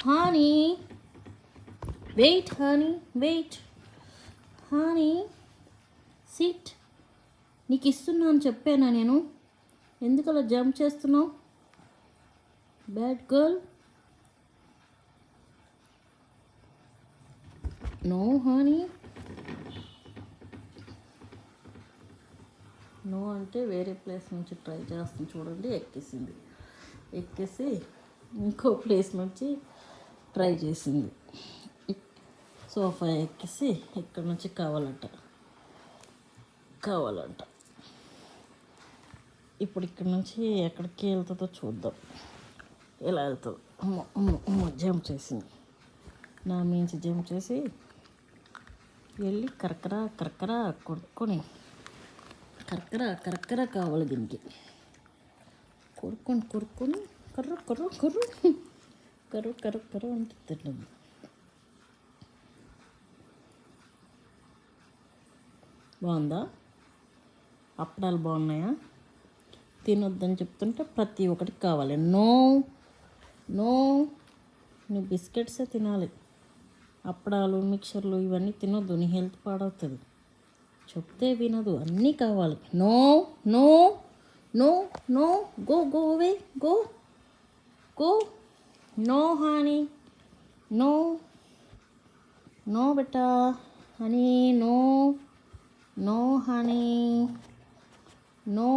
హానీ wait, హానీ wait, హానీ SIT. నీకు ఇస్తున్నాను చెప్పానా నేను? ఎందుకు అలా జంప్ చేస్తున్నావు? Bad girl. No honey. No అంటే వేరే ప్లేస్ నుంచి ట్రై చేస్తుంది చూడండి. ఎక్కేసింది, ఎక్కేసి ఇంకో ప్లేస్ నుంచి ట్రై చేసింది. సోఫా ఎక్కేసి ఇక్కడ నుంచి కావాలంట. ఇప్పుడు ఇక్కడ నుంచి ఎక్కడికి వెళ్తుందో చూద్దాం. ఎలా వెళ్తుందో. అమ్మో అమ్మో అమ్మో, జంప్ చేసింది. నా మించి జంప్ చేసి వెళ్ళి కరకరా కొడుక్కొని కరకరా కావాలి దీనికి. కొరుక్కొని కర్ర అంటే తింటుంది. బాగుందా? అప్పడాలు బాగున్నాయా? తినొద్దని చెప్తుంటే ప్రతి ఒక్కటి కావాలి. నో నువ్వు బిస్కెట్సే తినాలి. అప్పడాలు, మిక్చర్లు ఇవన్నీ తినొద్దు, నీ హెల్త్ పాడవుతుంది. చెప్తే వినదు, అన్నీ కావాలి. No go away, go. No honey, no బెటా హనీ, నో హానీ, నో.